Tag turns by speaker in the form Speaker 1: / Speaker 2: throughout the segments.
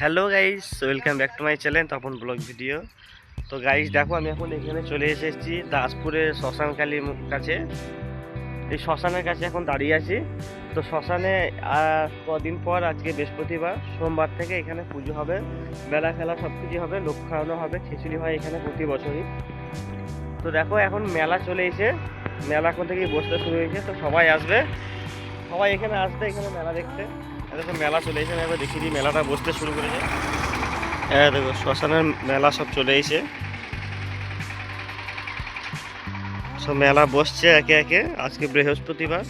Speaker 1: Hello guys, welcome back to my channel Tapan blog video. তো guys দেখো, আমি এখন এখানে চলে এসেছি দাসপুরের শ্মশানকালীর কাছে। এই শ্মশানের কাছে এখন দাঁড়িয়ে আছি। তো শ্মশানে কদিন পর, আজকে বৃহস্পতিবার, সোমবার থেকে এখানে পুজো হবে, মেলা খেলা সব কিছু হবে, লোক খাওয়ানো হবে, খিচুড়ি হয় এখানে প্রতি বছরই। তো দেখো এখন মেলা চলে এসে, মেলা এখন থেকেই বসতে শুরু হয়েছে। তো সবাই আসবে, সবাই এখানে আসবে এখানে মেলা দেখতে। দেখো মেলা চলে এসে, আমি একবার দেখিয়ে দিই, মেলাটা বসতে শুরু করেছে। হ্যাঁ দেখো, শ্মশানের মেলা সব চলে এসে, সব মেলা বসছে একে একে। আজকে বৃহস্পতিবার,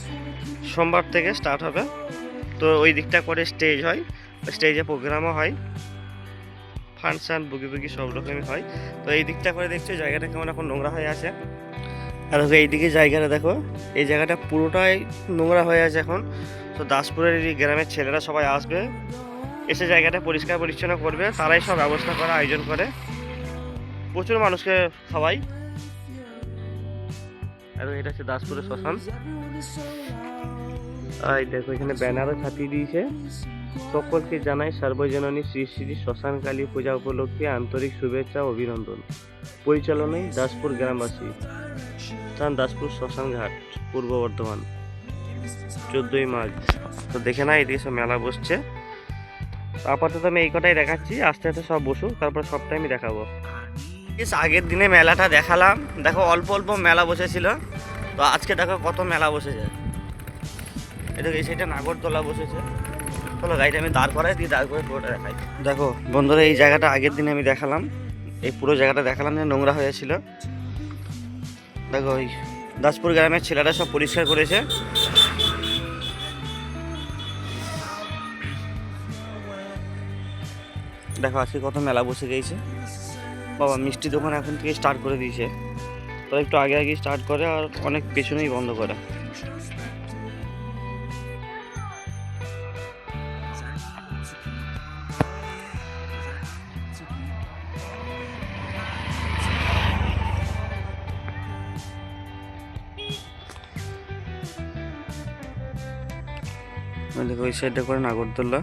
Speaker 1: সোমবার থেকে স্টার্ট হবে। তো ওই দিকটা করে স্টেজ হয়, স্টেজে প্রোগ্রামও হয়, ফাংশান বুগি বুগি সব রকমই হয়। তো এই দিকটা করে দেখছো জায়গাটা কেমন এখন নোংরা হয়ে আছে। আর দেখো এইদিকে জায়গাটা দেখো, এই জায়গাটা পুরোটাই নোংরা হয়ে আছে এখন। তো দাসপুরের এই গ্রামের ছেলেরা সবাই আসবে, এসে জায়গাটা পরিষ্কার পরিচ্ছন্ন করবে, তারাই সব ব্যবস্থা করে, আয়োজন করে প্রচুর মানুষকে খাওয়াই। আর এটা হচ্ছে দাসপুরের শ্মশান। আর দেখো এখানে ব্যানারও ছাপিয়ে দিয়েছে, সকলকে জানাই সার্বজনীন শ্রী শ্রী শ্মশানকালী পূজা উপলক্ষে আন্তরিক শুভেচ্ছা ও অভিনন্দন। পরিচালনায় দাসপুর গ্রামবাসী, স্থান দাসপুর শ্মশান ঘাট, পূর্ব বর্ধমান, 14ই মার্চ। তো দেখে না, এদিকে সব মেলা বসছে। আপাতত আমি এই কটাই দেখাচ্ছি, আস্তে আস্তে সব বসুক, তারপর সবটাই আমি দেখাবো। আগের দিনে মেলাটা দেখালাম, দেখো অল্প অল্প মেলা বসেছিল। তো আজকে দেখো কত মেলা বসেছে। এটা এই সাইডে নাগরদোলা বসেছে। চলো গাড়িটা আমি দাঁড় করাই দিই, দাঁড় করে পুরোটা দেখাই। দেখো বন্ধুরা, এই জায়গাটা আগের দিনে আমি দেখালাম, এই পুরো জায়গাটা দেখালাম যে নোংরা হয়েছিল। দেখো ওই দাসপুর গ্রামের ছেলেরা সব পরিষ্কার করেছে। দেখো আজকে কত মেলা বসে গিয়েছে। বাবা মিষ্টি দোকান এখন থেকে স্টার্ট করে দিয়েছে, তো একটু আগে আগে স্টার্ট করে আর অনেক পেছনেই বন্ধ করে। দেখো ওই সাইডটা করে নাগরদোল্লা,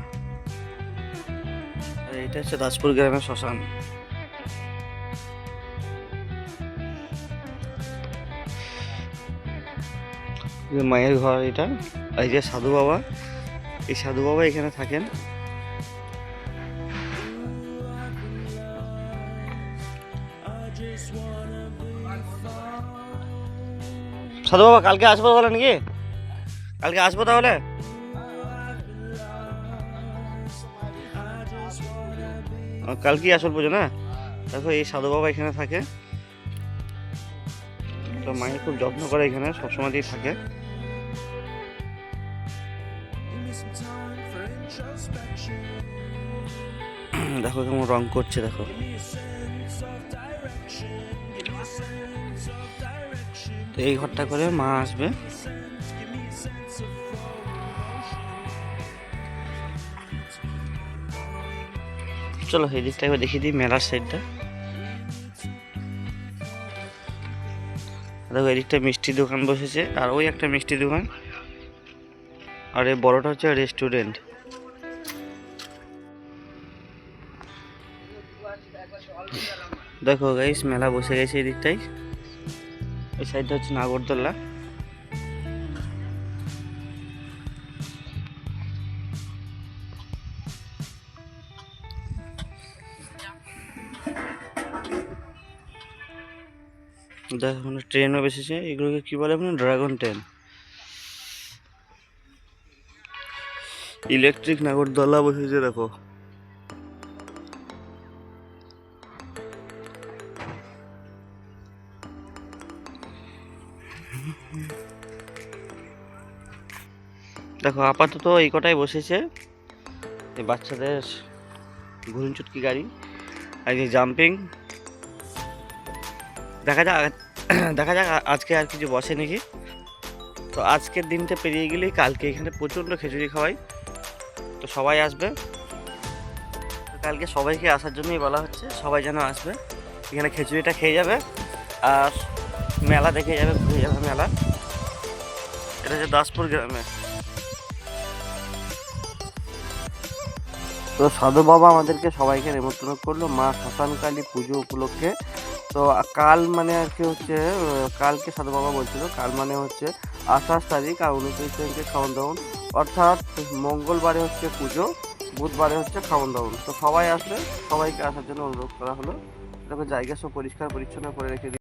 Speaker 1: আর এটা হচ্ছে দাসপুর গ্রামের শ্মশান। মায়ের ঘর এটা। এই যে সাধু বাবা, এই সাধু বাবা এখানে থাকেন। সাধু বাবা কালকে আসবো বলে নাকি? কালকে আসবো তাহলে। কালকেই আসল পুজো না? দেখো এই সাধু বাবা এখানে থাকে, তো মায়ের খুব যত্ন করে, এখানে সবসময়তেই থাকে। দেখো কেমন রং করছে, দেখো তো এই ঘরটা করে মা আসবে। চলো এই দিকটা একবার দেখিয়ে দিই, মেলার সাইডটা। দেখো এদিকটা মিষ্টি দোকান বসেছে, আর ওই একটা মিষ্টি দোকান, আর এই বড়টা হচ্ছে রেস্টুরেন্ট। দেখো গাইস মেলা বসে গেছে এই দিকটাই, এই সাইডটা হচ্ছে নাগরদোল্লা। দেখো ট্রেনও বসেছে, এগুলোকে কি বলে মানে ড্রাগন ট্রেন। ইলেকট্রিক নাগরদোল্লা বসেছে দেখো। দেখো আপাতত এই কটাই বসেছে, এই বাচ্চাদের ঘুরুন চুটকি গাড়ি, আর এই জাম্পিং। দেখা যাক দেখা যাক আজকে আর কিছু বসে নাকি। তো আজকের দিনটা পেরিয়ে গেলেই কালকে এখানে প্রচণ্ড খিচুড়ি খাওয়াই, তো সবাই আসবে। কালকে সবাইকে আসার জন্যই বলা হচ্ছে, সবাই যেন আসবে, এখানে খিচুড়িটা খেয়ে যাবে আর মেলা দেখে যাবে, ঘুরে যাবে মেলা। এটা হচ্ছে দাসপুর গ্রামে। তো সাধু বাবা আমাদেরকে সবাইকে নেমন্ত্রণ করলো মা শ্মশানকালী পুজো উপলক্ষে। তো কাল মানে আর কি হচ্ছে কালকে সাধু বাবা বলছিল কাল মানে হচ্ছে 28 তারিখ আর 29 তারিখে খাওয়ান দাওয়ান, অর্থাৎ মঙ্গলবারে হচ্ছে পুজো, বুধবারে হচ্ছে খাওয়ান দাওয়ান। তো সবাই আসলে সবাইকে আসার জন্য অনুরোধ করা হলো। দেখো জায়গা সব পরিষ্কার পরিচ্ছন্ন করে রেখে